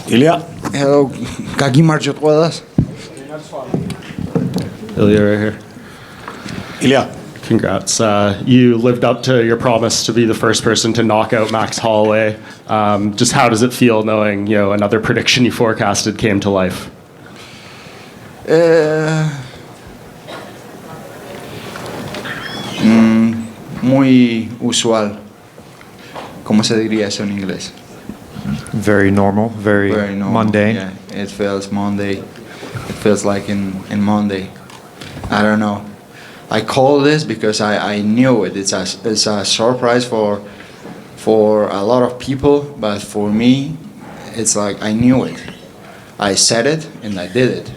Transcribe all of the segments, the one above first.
Ilia. Hello, Kaki Marjot Wadas. Ilia right here. Ilia. Congrats. You lived up to your promise to be the first person to knock out Max Holloway. Just how does it feel knowing, another prediction you forecasted came to life? Muy usual. ¿Cómo se diría eso en inglés? Very normal, very normal. mundane. Yeah, it feels Monday. It feels like in Monday. I don't know. I call this because I knew it. It's a surprise for a lot of people, but for me, it's like I knew it. I said it and I did it.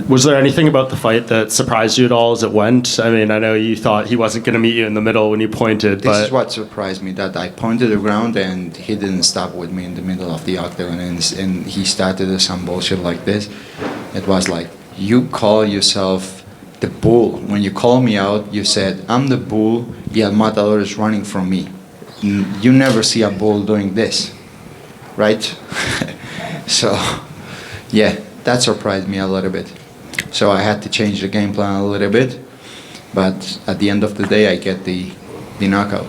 Was there anything about the fight that surprised you at all as it went? I mean, I know you thought he wasn't going to meet you in the middle when you pointed, This is what surprised me, that I pointed the ground and he didn't stop with me in the middle of the octagon, and he started some bullshit like this. It was like, you call yourself the bull. When you call me out, you said, I'm the bull, y el matador is running from me. You never see a bull doing this, right? So, yeah, that surprised me a little bit. So I had to change the game plan a little bit, but at the end of the day, I get the knockout.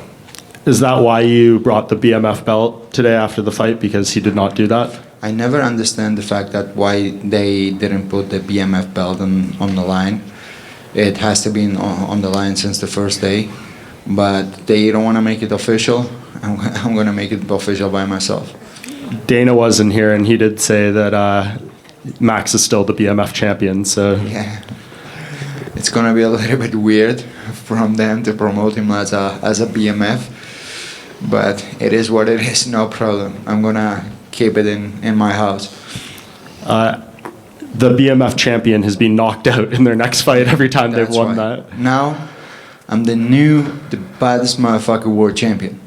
Is that why you brought the BMF belt today after the fight, because he did not do that? I never understand the fact that why they didn't put the BMF belt on the line. It has to be on the line since the first day, but they don't want to make it official. I'm going to make it official by myself. Dana wasn't here, and he did say that Max is still the BMF champion. So yeah, it's going to be a little bit weird from them to promote him as a BMF, but it is what it is. No problem. I'm going to keep it in my house. The BMF champion has been knocked out in their next fight every time they've won that. Now, I'm the baddest motherfucker world champion.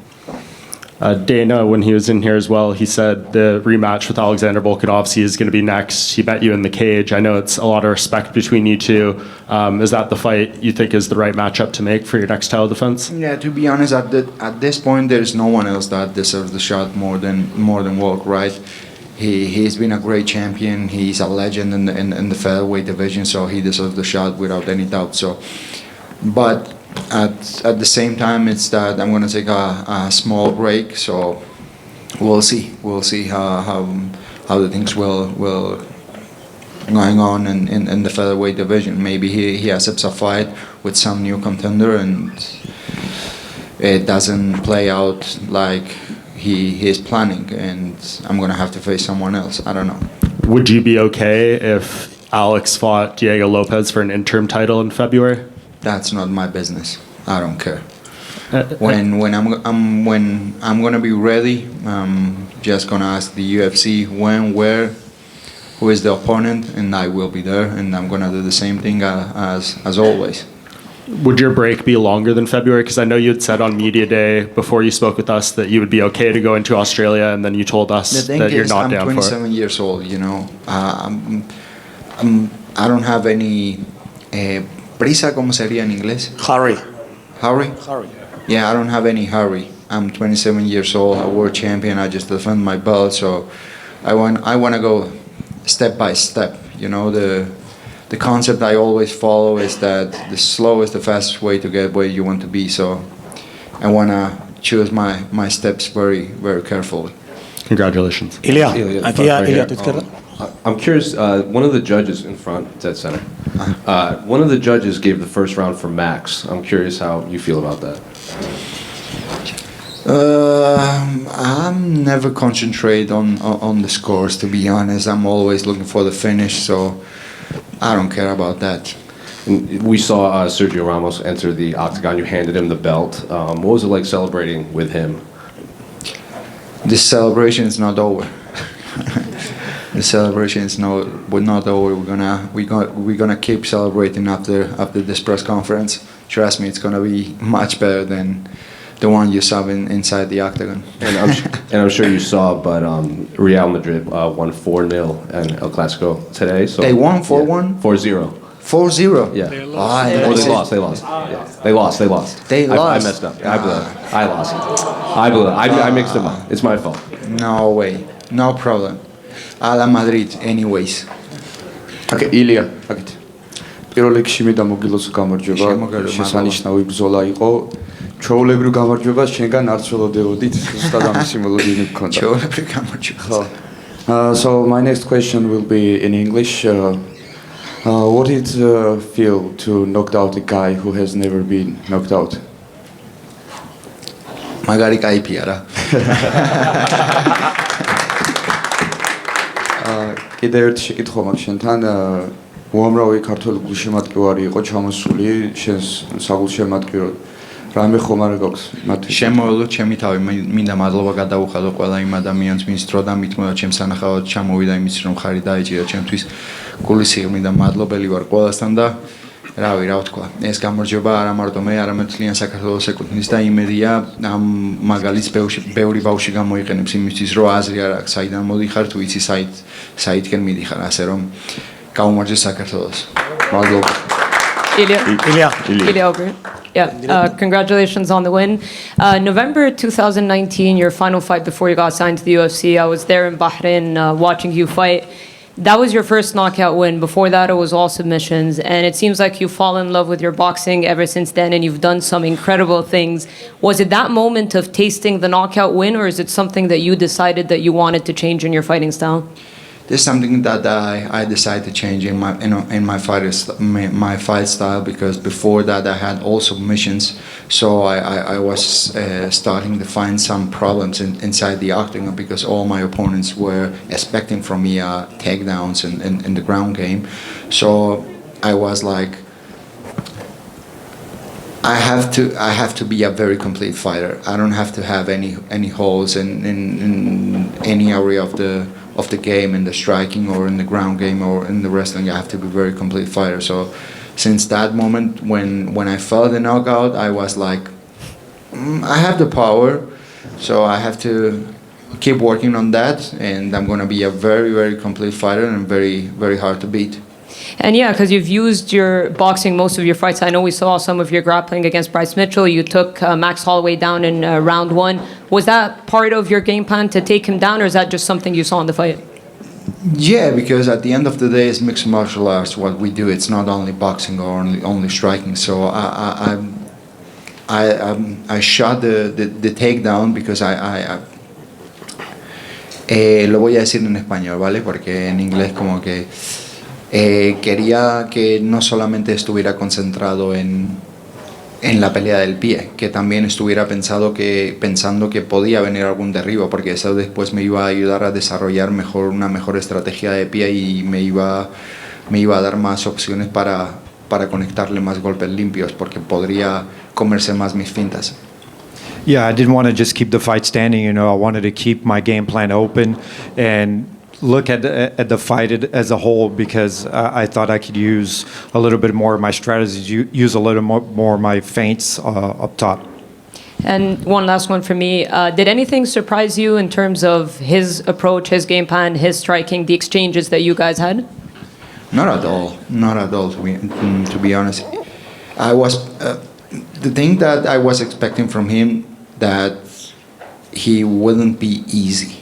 Dana, when he was in here as well, he said the rematch with Alexander Volkanovski is going to be next. He met you in the cage. I know it's a lot of respect between you two. Is that the fight you think is the right matchup to make for your next title defense? Yeah, to be honest, at this point, there's no one else that deserves the shot more than Volk, right? He's been a great champion. He's a legend in the featherweight division, so he deserves the shot without any doubt. So, but at the same time, it's that I'm gonna take a small break. So we'll see. We'll see how the things will going on in the featherweight division. Maybe he accepts a fight with some new contender, and it doesn't play out like he is planning, and I'm gonna have to face someone else. I don't know. Would you be okay if Alex fought Diego Lopez for an interim title in February? That's not my business. I don't care. When I'm gonna be ready, I'm just gonna ask the UFC when, where, who is the opponent, and I will be there, and I'm gonna do the same thing as always. Would your break be longer than February? Because I know you had said on media day before you spoke with us that you would be okay to go into Australia, and then you told us that you're not down for it. I'm 27 years old, you know. I don't have any prisa, ¿cómo sería en inglés? Hurry. Hurry? Hurry. Yeah, I don't have any hurry. I'm 27 years old, a world champion. I just defend my belt, so I want to go step by step. You know, the concept I always follow is that the slow is the fastest way to get where you want to be. So I want to choose my steps very, very carefully. Congratulations. Ilia, aquí a right Ilia, here. tu izquierda. I'm curious, one of the judges in front, dead center, one of the judges gave the first round for Max. I'm curious how you feel about that. I'm never concentrate on the scores, to be honest. I'm always looking for the finish, so I don't care about that. And we saw Sergio Ramos enter the octagon. You handed him the belt. What was it like celebrating with him? This celebration is not over. The celebration is not over. We're gonna keep celebrating after this press conference. Trust me, it's gonna be much better than the one you saw inside the octagon. And I'm sure you saw, but Real Madrid won 4-0 in El Clasico today. So They won 4-1? 4-0. 4-0? Yeah. Ah, Or they lost. They lost. Yeah. They lost. They I lost. messed up. I blew it. I lost. I blew it. I mixed them up. It's my fault. No way. No problem. A la Madrid, anyways. Okay, Ilia, აკეთ. პირველ რიგში მინდა მოგილოცო გამარჯვება. შემოგარება, შესანიშნავი ბრძოლა იყო. ჩვეულებრივ გამარჯვებას შენგან არ ცველოდეოდით, ზუსტად ამისი მოლოდინი გქონდა. ჩვეულებრივ გამარჯვებას. ხო. So my next question will be in English. What did it feel to knock out a guy who has never been knocked out? მაგარი кайფია რა. კიდევ ერთი შეკითხვა მაქვს შენთან. უამრავი ქართველი გულშემატკივარი იყო ჩამოსული შენს საგულშემატკივროდ. რამე ხომ არ გაქვს მათთვის? შემოველო ჩემი თავი, მინდა მადლობა გადაუხადო ყველა იმ ადამიანს, ვინც დრო და მithმოდა ჩემს სანახავად ჩამოვიდა იმის რომ ხარი დაიჭირა ჩემთვის. გული სიღრმით და მადლობელი ვარ ყველასთან და რავი, რა ვთქვა. ეს გამარჯვება არა მარტო მე, არამედ მთლიან საქართველოს ეკუთვნის და იმედია ამ მაგალითს ბევრი ბავშვი გამოიყენებს იმისთვის, რომ აზრი არ აქვს, საიდან მოდიხარ, თუ იცი საითკენ მიდიხარ, ასე რომ გაუმარჯოს საქართველოს. მადლობა. Ilia. Over. Yeah, congratulations on the win. November 2019, your final fight before you got signed to the UFC. I was there in Bahrain watching you fight. That was your first knockout win. Before that, it was all submissions. And it seems like you've fallen in love with your boxing ever since then, and you've done some incredible things. Was it that moment of tasting the knockout win, or is it something that you decided that you wanted to change in your fighting style? This is something that I decided to change in my fight style, because before that I had all submissions, so I was starting to find some problems inside the octagon, because all my opponents were expecting from me takedowns in the ground game. So I was like, I have to be a very complete fighter. I don't have to have any holes in any area of the game, in the striking or in the ground game or in the wrestling. I have to be a very complete fighter. So since that moment when I felt the knockout, I was like, I have the power, so I have to keep working on that, and I'm going to be a very, very complete fighter and very, very hard to beat. And yeah, because you've used your boxing most of your fights. I know we saw some of your grappling against Bryce Mitchell. You took Max Holloway down in round 1. Was that part of your game plan to take him down, or is that just something you saw in the fight? Yeah, because at the end of the day, it's mixed martial arts. What we do, it's not only boxing or only striking. So I shot the takedown because lo voy a decir en español, ¿vale? Porque en inglés como que quería que no solamente estuviera concentrado en la pelea del pie, que también estuviera pensando que podía venir algún derribo, porque eso después me iba a ayudar a desarrollar una mejor estrategia de pie y me iba a dar más opciones para conectarle más golpes limpios, porque podría comerse más mis fintas. Yeah, I didn't want to just keep the fight standing. You know, I wanted to keep my game plan open and look at the fight as a whole, because I thought I could use a little bit more of my strategies, use a little more of my feints up top. And one last one for me. Did anything surprise you in terms of his approach, his game plan, his striking, the exchanges that you guys had? Not at all. Not at all, to be honest. I was the thing that I was expecting from him, that he wouldn't be easy,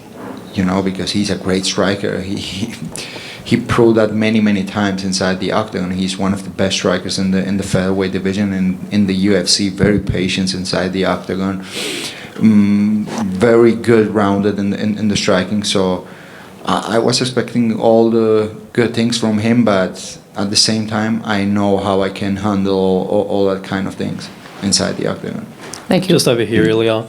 you know, because he's a great striker. He proved that many times inside the octagon. He's one of the best strikers in the featherweight division and in the UFC. Very patient inside the octagon. Very good rounded in the striking. So I was expecting all the good things from him, but at the same time, I know how I can handle all that kind of things inside the octagon. Thank you. Just over here, Ilia.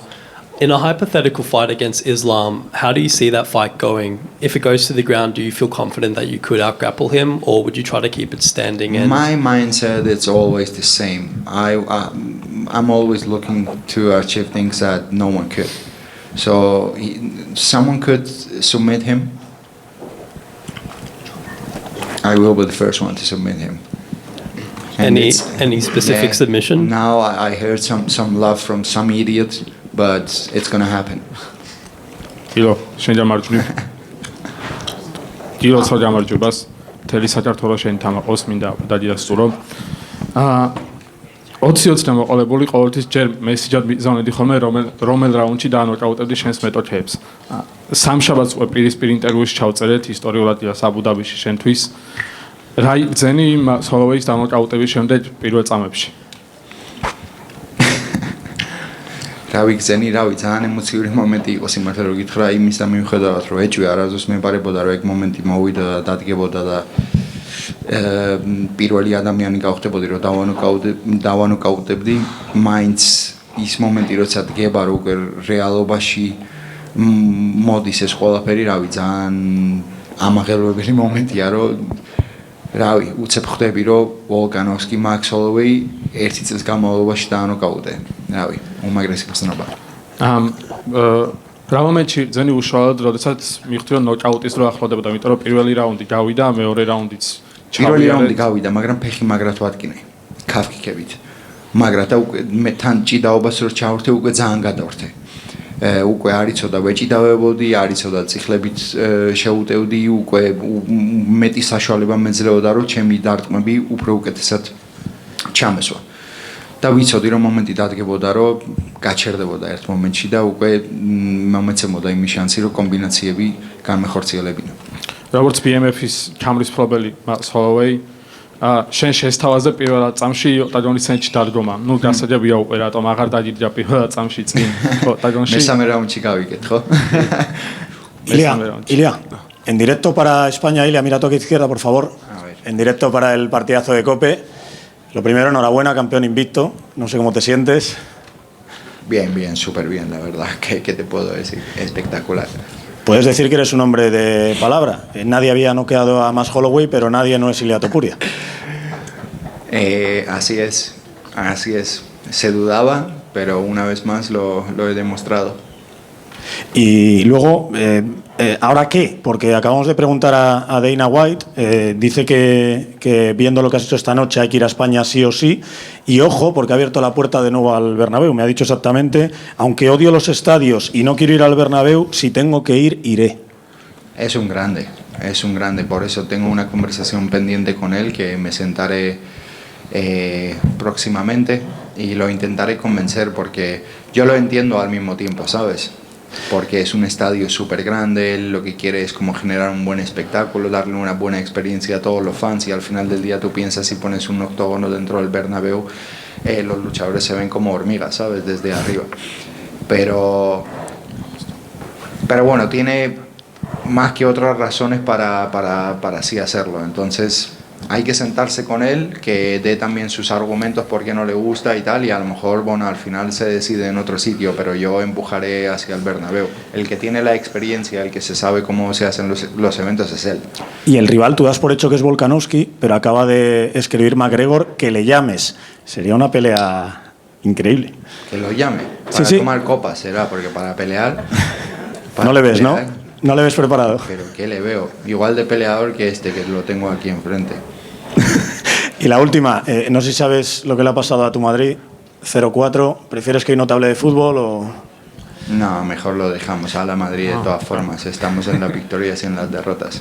In a hypothetical fight against Islam, how do you see that fight going? If it goes to the ground, do you feel confident that you could out-grapple him, or would you try to keep it standing? My mindset is always the same. I'm always looking to achieve things that no one could. So someone could submit him. I will be the first one to submit him. Any specific submission? Now I heard some love from some idiot, but it's gonna happen. Ilo, შენ დამარჯვნივ. დილო სხვა გამარჯვებას. მთელი საქართველოს შენ თამაყოს მინდა დადიასტურო. 20-20 დამოყოლებული ყოველთვის ჯერ მესიჯად მიზონედი ხოლმე რომელ რაუნდში დაანოკაუტებდი შენს მეტოქეებს. სამშაბათს უკვე პირისპირ ინტერვიუში ჩავწერეთ ისტორიულად იას აბუ დაბიში შენთვის. რა იგზენი Max Holloway-ის დაანოკაუტების შემდეგ პირველ წამებში? რა ვიგზენი, ძალიან ემოციური მომენტი იყო სიმართლე რომ გითხრა იმის და მიუხედავად რომ ეჭვი არასდროს მეპარებოდა რომ ეგ მომენტი მოვიდა და დადგებოდა და პირველი ადამიანი გავხდებოდი რომ დავანოკაუტებდი მაინც ის მომენტი როცა დგება რომ უკვე რეალობაში მოდის ეს ყველაფერი ძალიან ამაღელვებელი მომენტია რომ რავი უცებ ხვდები რომ Volkanovski Max Holloway ერთი წელს განმავლობაში დაანოკაუტე რავი უმაგრესი გრძნობა რა მომენტში ძენი უშუალოდ როდესაც მიხვდი რომ ნოკაუტის დრო ახლოვდებოდა იმიტომ რომ პირველი რაუნდი გავიდა მეორე რაუნდიც პირველი რაუნდი გავიდა მაგრამ ფეხი მაგრად ვატკინე ქაფქიქებით მაგრად და უკვე მე თან ჭიდაობას რო ჩავრთე უკვე ძალიან გადავრთე უკვე არიცოდა ვეჭიდავებოდი არიცოდა ციხლებით შეუტევდი უკვე მეტი საშუალება მეძლეოდა რომ ჩემი დარტყმები უფრო უკეთესად ჩამესვა და ვიცოდი რომ მომენტი დადგებოდა რომ გაჩერდებოდა ერთ მომენტში და უკვე მომეცემოდა იმის შანსი რომ კომბინაციები განმეხორციელებინა როგორც BMF-ის ჩამრისფლობელი Max Holloway შენ შესთავაზე პირველად წამში ოტაგონის ცენტრში დადგომა. ნუ გასაჯებია უკვე რატომ აღარ დაგიჯდა პირველად წამში წინ ოტაგონში. მესამე რაუნდში გავიგეთ, ხო? Ilia, en directo para España, Ilia, mira toque izquierda, por favor. En directo para el partidazo de Cope. Lo primero, enhorabuena, campeón invicto. No sé cómo te sientes. Bien, súper bien, la verdad. ¿Qué te puedo decir? Espectacular. Puedes decir que eres un hombre de palabra. Nadie había noqueado a Max Holloway, pero nadie no es Ilia Topuria. Así es. Se dudaba, pero una vez más lo he demostrado. Y luego, ¿ahora qué? Porque acabamos de preguntar a Dana White, dice que viendo lo que has hecho esta noche hay que ir a España sí o sí, y ojo, porque ha abierto la puerta de nuevo al Bernabéu, me ha dicho exactamente, aunque odio los estadios y no quiero ir al Bernabéu, si tengo que ir, iré. Es un grande, por eso tengo una conversación pendiente con él que me sentaré próximamente y lo intentaré convencer porque yo lo entiendo al mismo tiempo, ¿sabes? Porque es un estadio súper grande, él lo que quiere es como generar un buen espectáculo, darle una buena experiencia a todos los fans y al final del día tú piensas si pones un octógono dentro del Bernabéu, los luchadores se ven como hormigas, ¿sabes? Desde arriba. Pero bueno, tiene más que otras razones para así hacerlo, entonces hay que sentarse con él, que dé también sus argumentos por qué no le gusta y tal, y a lo mejor, bueno, al final se decide en otro sitio, pero yo empujaré hacia el Bernabéu. El que tiene la experiencia, el que se sabe cómo se hacen los eventos es él. Y el rival, tú das por hecho que es Volkanovski, pero acaba de escribir McGregor que le llames. Sería una pelea increíble. Que lo llame. Para tomar copas será, porque para pelear... No le ves, ¿no? No le ves preparado. Pero ¿qué le veo? Igual de peleador que que lo tengo aquí enfrente. Y la última, no sé si sabes lo que le ha pasado a tu Madrid, 0-4, ¿prefieres que hoy no te hable de fútbol o...? No, mejor lo dejamos a la Madrid de todas formas, estamos en las victorias y en las derrotas.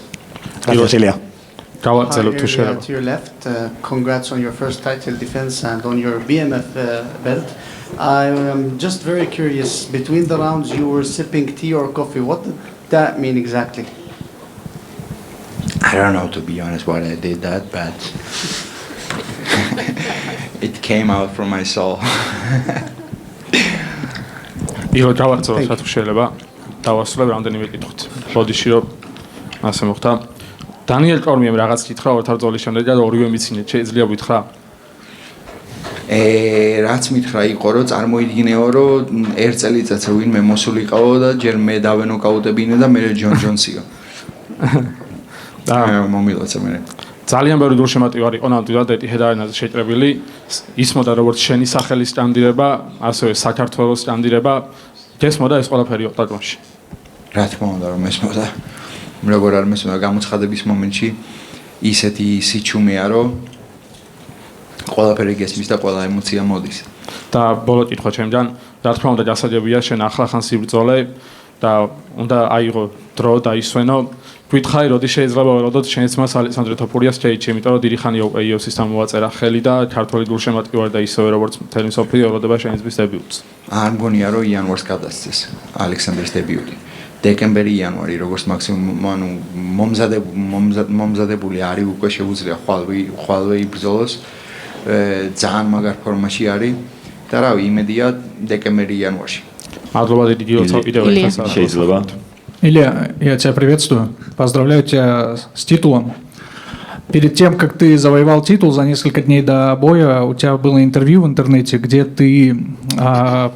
Gracias, Ilia. To your left, congrats on your first title defense and on your BMF belt. I am just very curious, between the rounds you were sipping tea or coffee, what did that mean exactly? I don't know, to be honest, why I did that, but it came out from my soul. იგო დავარწო რა თუ შეიძლება დავასრულებ რამდენიმე კითხვით. ბოდიში რომ ასე მოხდა. დანიელ კორმიემ რაღაც კითხა ორ ბრძოლის შემდეგ და ორივე მიცინეთ, შეიძლება ვითხრა? რაც მითხრა იყო რომ წარმოიდგინეო რომ ერთ წელიწადს ვინმე მოსულიყაო და ჯერ მე დავენოკაუტებინე და მე ჯონ ჯონსიო. და მომილოცა მე. ძალიან ბევრი გულშემატკივარი იყო ნამდვილად ეტიჰედარენაზე შეჭრებილი. ისმოდა როგორც შენი სახელის სტანდირება, ასევე საქართველოს სტანდირება. გესმოდა ეს ყველაფერი ოტაგონში. რა თქმა უნდა რომ ესმოდა. როგორ არ მესმოდა გამოცხადების მომენტში ისეთი სიჩუმეა რომ ყველაფერი გესმის და ყველა ემოცია მოდის. და ბოლო კითხვა ჩემგან, რა თქმა უნდა გასაძებია შენ ახლახან სიბრძოლე და უნდა აიღო დრო და ისვენო. გითხარი, როდის შეიძლება ველოდოთ შენს მას ალექსანდრე თოფურიას შეიჩი, იმიტომ რომ დიდი ხანია უკვე UFC-სთან მოვაწერა ხელი და ქართული გულშემატკივარი და ისევე როგორც მთელი მსოფლიო ველოდება შენისთვის დებიუტს. არ მგონია რომ იანვარს გადასცეს ალექსანდრის დებიუტი. დეკემბერი იანვარი როგორც მაქსიმუმ ანუ მომზადებული არის უკვე შეუძლია ხვალვე იბრძოლოს ძალიან მაგარ ფორმაში არის და რავი იმედია დეკემბერი იანვარში. მადლობა დიდი გილოცავ კიდევ ერთხელ. შეიძლება. Илья, я тебя приветствую. Поздравляю тебя с титулом. Перед тем, как ты завоевал титул, за несколько дней до боя у тебя было интервью в интернете, где ты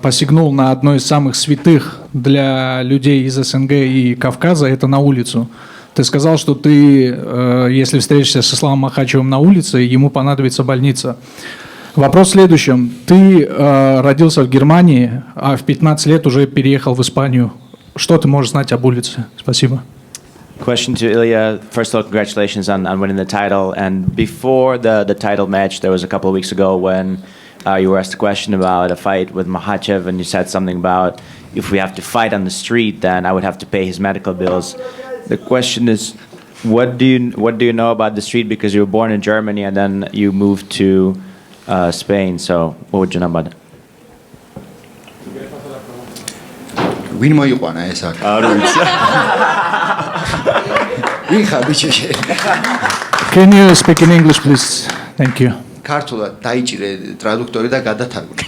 посягнул на одно из самых святых для людей из СНГ и Кавказа, это на улицу. Ты сказал, что ты, если встретишься с Исламом Махачевым на улице, ему понадобится больница. Вопрос в следующем. Ты родился в Германии, а в 15 лет уже переехал в Испанию. Что ты можешь знать об улице? Спасибо. Question to Ilia. First of all, congratulations on winning the title. And before the title match, there was a couple of weeks ago when you were asked a question about a fight with Makhachev, and you said something about if we have to fight on the street, then I would have to pay his medical bills. The question is, what do you know about the street? Because you were born in Germany and then you moved to Spain. So what would you know about it? ვინ მოიყვანა ეს აქ? არ ვიცი. ვინ ხარ ბიჭო? Can you speak in English, please? Thank you. ქართულად დაიჭირე ტრადუქტორი და გადათარგმნე.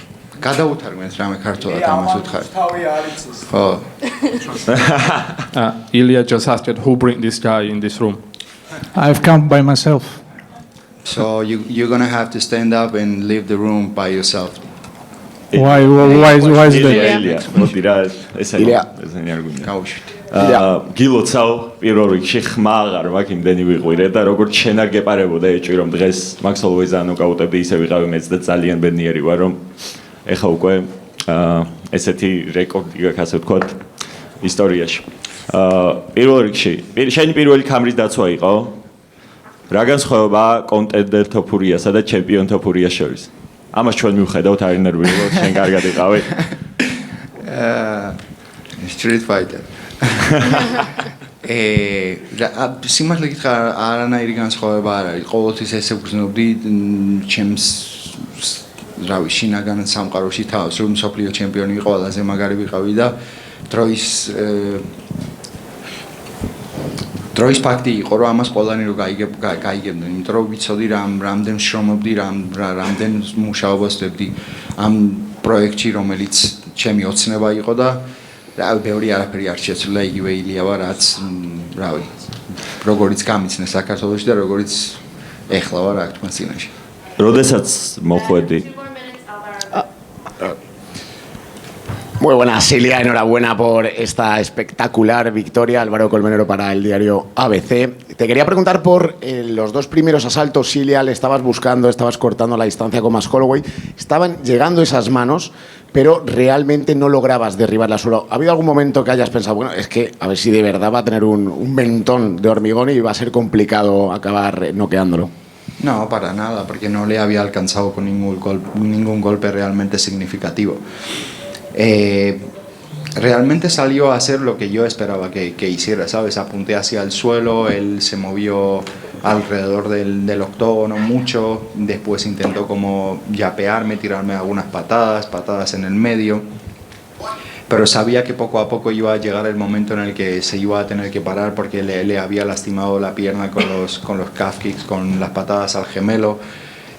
გადაუთარგმნეთ რამე ქართულად ამას უთხარი. თავი არ იცის. ხო. Ilia just asked who bring this guy in this room. I've come by myself. So you're going to have to stand up and leave the room by yourself. Why is that? Ilia, მოდი რა ეს ესენი არ გვინდა. გაუშვით. გილოცავ პირველ რიგში ხმა აღარ მაქვს იმდენი ვიყვირე და როგორც შენ არ გეპარებოდა ეჭვი რომ დღეს Max Holloway-ს ანოკაუტებდი ისე ვიყავი მეც და ძალიან ბედნიერი ვარ რომ ეხა უკვე ესეთი რეკორდი გაქვს ასე ვთქვათ ისტორიაში. პირველ რიგში შენი პირველი კამრის დაცვა იყო. რა განსხვავებაა კონტენდერ თოფურიასა და ჩემპიონ თოფურიას შორის? ამას ჩვენ მივხედავთ არ ინერვიულო შენ კარგად იყავი. Street fighter. სიმართლე გითხრა არანაირი განსხვავება არ არის. ყოველთვის ესე ვგრძნობდი ჩემს რავი შინაგან სამყაროში თავს რომ მსოფლიო ჩემპიონი ვიყო, ყველაზე მაგარი ვიყავი და დროის ფაქტი იყო რომ ამას ყველანი რო გაიგებდნენ, იმიტომ რომ ვიცოდი რამდენ შრომობდი, რამდენ მუშაობას ვდებდი ამ პროექტში, რომელიც ჩემი ოცნება იყო და რავი ბევრი არაფერი არ შეცვლილა, იგივე ილია ვარ, რაც რავი როგორიც გამიცნე საქართველოში და როგორიც ეხლა ვარ აქ თქვენ წინაშე. როდესაც მოხვედი Muy buenas, Ilia, enhorabuena por esta espectacular victoria, Álvaro Colmenero para el diario ABC. Te quería preguntar por los dos primeros asaltos, Ilia, le estabas buscando, estabas cortando la distancia con Max Holloway, estaban llegando esas manos, pero realmente no lograbas derribarla solo. ¿Ha habido algún momento que hayas pensado, bueno, es que a ver si de verdad va a tener un mentón de hormigón y va a ser complicado acabar noqueándolo? No, para nada, porque no le había alcanzado con ningún golpe realmente significativo. Realmente salió a hacer lo que yo esperaba que hiciera, ¿sabes? Apunté hacia el suelo, él se movió alrededor del octógono mucho, después intentó como yapearme, tirarme algunas patadas en el medio, pero sabía que poco a poco iba a llegar el momento en el que se iba a tener que parar porque le había lastimado la pierna con los calf kicks, con las patadas al gemelo.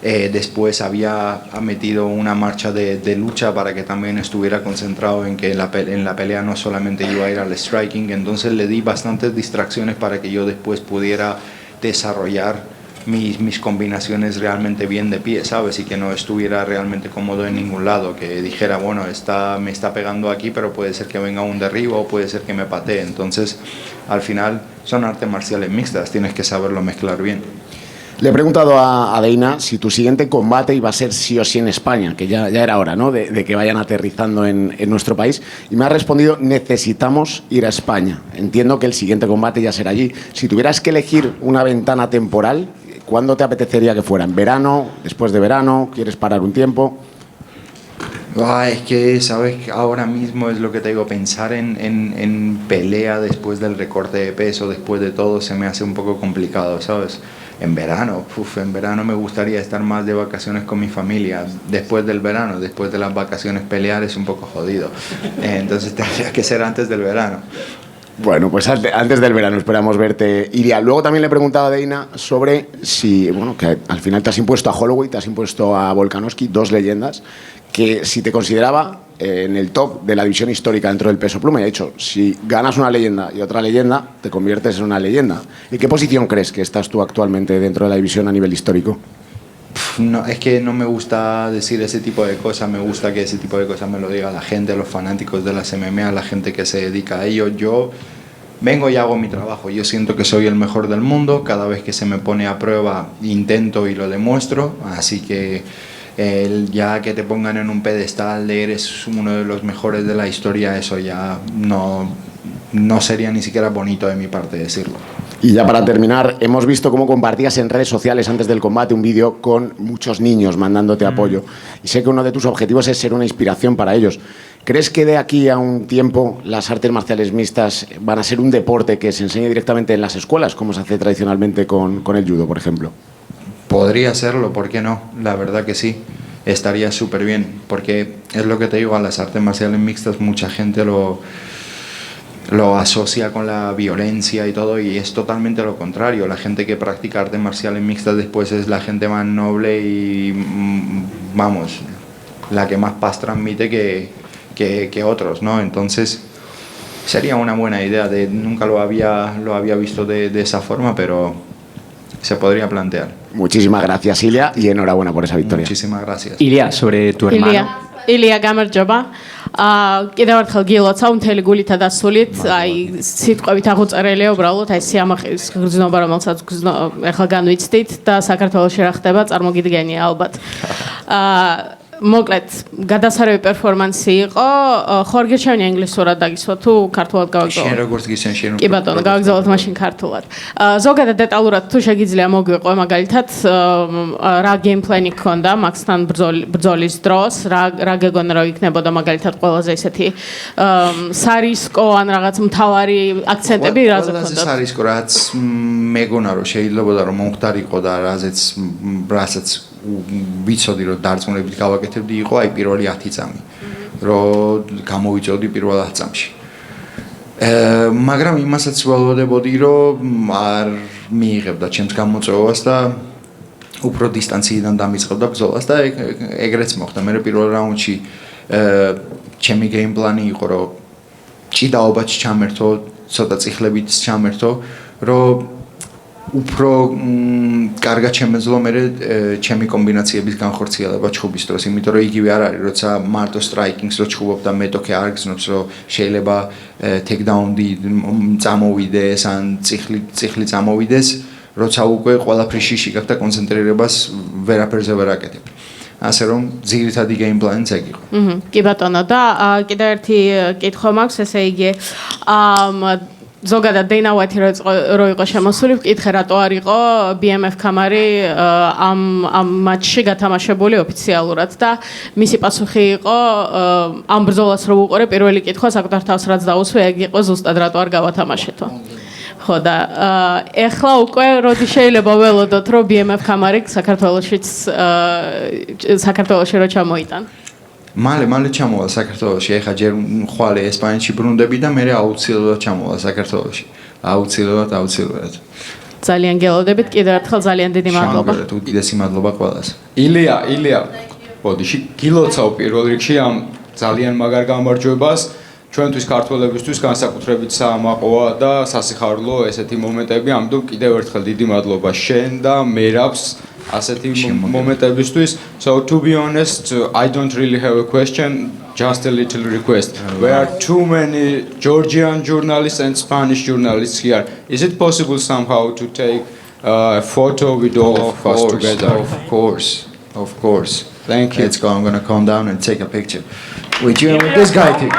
Después había metido una marcha de lucha para que también estuviera concentrado en que en la pelea no solamente iba a ir al striking, entonces le di bastantes distracciones para que yo después pudiera desarrollar mis combinaciones realmente bien de pie, ¿sabes? Y que no estuviera realmente cómodo en ningún lado, que dijera, bueno, me está pegando aquí, pero puede ser que venga un derribo o puede ser que me patee. Entonces, al final, son artes marciales mixtas, tienes que saberlo mezclar bien. Le he preguntado a Deina si tu siguiente combate iba a ser sí o sí en España, que ya era hora, ¿no?, de que vayan aterrizando en nuestro país, y me ha respondido, necesitamos ir a España. Entiendo que el siguiente combate ya será allí. Si tuvieras que elegir una ventana temporal, ¿cuándo te apetecería que fuera? ¿En verano? ¿Después de verano? ¿Quieres parar un tiempo? Es que, ¿sabes? Ahora mismo es lo que te digo, pensar en pelea después del recorte de peso, después de todo, se me hace un poco complicado, ¿sabes? En verano me gustaría estar más de vacaciones con mi familia. Después del verano, después de las vacaciones, pelear es un poco jodido. Entonces tendría que ser antes del verano. Bueno, pues antes del verano esperamos verte, Ilia. Luego también le he preguntado a Dana sobre si, bueno, que al final te has impuesto a Holloway, te has impuesto a Volkanovski, dos leyendas, que si te consideraba en el top de la división histórica dentro del peso pluma, y ha dicho, si ganas una leyenda y otra leyenda, te conviertes en una leyenda. ¿En qué posición crees que estás tú actualmente dentro de la división a nivel histórico? No, es que no me gusta decir ese tipo de cosas, me gusta que ese tipo de cosas me lo diga la gente, los fanáticos de las MMA, la gente que se dedica a ello. Yo vengo y hago mi trabajo, yo siento que soy el mejor del mundo, cada vez que se me pone a prueba intento y lo demuestro, así que ya que te pongan en un pedestal de eres uno de los mejores de la historia, eso ya no sería ni siquiera bonito de mi parte decirlo. Y ya para terminar, hemos visto cómo compartías en redes sociales antes del combate un vídeo con muchos niños mandándote apoyo. Y sé que uno de tus objetivos es ser una inspiración para ellos. ¿Crees que de aquí a un tiempo las artes marciales mixtas van a ser un deporte que se enseñe directamente en las escuelas, como se hace tradicionalmente con el judo, por ejemplo? Podría serlo, ¿por qué no? La verdad que sí, estaría súper bien, porque es lo que te digo, a las artes marciales mixtas mucha gente lo asocia con la violencia y todo, y es totalmente lo contrario. La gente que practica artes marciales mixtas después es la gente más noble y, vamos, la que más paz transmite que otros, ¿no? Entonces sería una buena idea, nunca lo había visto de esa forma, pero se podría plantear. Muchísimas gracias, Ilia, y enhorabuena por esa victoria. Muchísimas gracias. Ilia, sobre tu hermano. Ilia გამარჯობა. კიდევ ერთხელ გილოცა მთელი გულითა და სულით, აი სიტყვებით აღუწერელია უბრალოდ, აი სიამაყის გრძნობა, რომელსაც ახლა განვიცდით და საქართველოში რა ხდება, წარმოგიდგენია ალბათ. მოკლედ, გადასარევი პერფორმანსი იყო. ხوار გეჩვენია ინგლისურად დაგისვა თუ ქართულად გავაგზავნო? შენ როგორც გისმენ შენ. კი ბატონო, გავაგზავნოთ მაშინ ქართულად. ზოგადად დეტალურად თუ შეგიძლია მოგვიყვე, მაგალითად, რა გეიმპლენი გქონდა მაქსთან ბრძოლის დროს, რა გეგონა რომ იქნებოდა მაგალითად ყველაზე ესეთი სარისკო ან რაღაც მთავარი აქცენტები რაზე გქონდა? ყველაზე სარისკო რაც მეგონა რომ შეიძლებოდა რომ მომხდარიყო და რასაც ვიცოდი რომ დარწმუნებით გავაკეთებდი იყო აი პირველი 10 წამი რომ გამოვიწევდი პირველ 10 წამში. მაგრამ იმასაც ველოდებოდი რომ არ მიიღებდა ჩემს გამოწვევას და უფრო დისტანციიდან დამიწყებდა ბრძოლას და ეგრეც მოხდა. მე პირველ რაუნდში ჩემი გეიმპლანი იყო რომ ჭიდაობაც ჩამერთო, ცოტა წიხლებით ჩამერთო, რომ უფრო კარგად შემეძლო მე ჩემი კომბინაციების განხორციელება ჩხუბის დროს, იმიტომ რომ იგივე არ არის, როცა მარტო სტრაიკინგს რო ჩხუბობ და მეტოქე არ გზნობს, რომ შეიძლება ტეიქდაუნი წამოვიდეს ან წიხლი წამოვიდეს, როცა უკვე ყველაფრის შიში გაქვს და კონცენტრირებას ვერაფერზე ვერ აკეთებ. ასე რომ ძირითადი გეიმპლანიც ეგ იყო. კი ბატონო, და კიდევ ერთი კითხვა მაქვს, ესე იგი ზოგადად Dana White რო იყო შემოსული, ვკითხე რატო არ იყო BMF კამარი ამ მატჩში გათამაშებული ოფიციალურად და მისი პასუხი იყო ამ ბრძოლას რო უყურე, პირველი კითხვა საკუთარ თავს რაც დაუსვე, ეგ იყო ზუსტად რატო არ გავათამაშეთო. ხო და ეხლა უკვე როდი შეიძლება ველოდოთ რომ BMF კამარი საქართველოში რო ჩამოიტან? მალე ჩამოვალ საქართველოში, ეხლა ჯერ ხვალე ესპანეთში ბრუნდები და მე აუცილებლად ჩამოვალ საქართველოში. აუცილებლად. ძალიან გელოდებით, კიდევ ერთხელ ძალიან დიდი მადლობა. უდიდესი მადლობა ყველას. ილია, ბოდიში გილოცავ პირველ რიგში ამ ძალიან მაგარ გამარჯვებას. ჩვენთვის ქართველებისთვის განსაკუთრებით საამაყოა და სასიხარულო ესეთი მომენტები, ამიტომ კიდევ ერთხელ დიდი მადლობა შენ და მერაბს ასეთი მომენტებისთვის. So to be honest, I don't really have a question, just a little request. There are too many Georgian journalists and Spanish journalists here. Is it possible somehow to take a photo with all of us together? Of course. Thank you. Let's go. I'm going to calm down and take a picture with you and with this guy too.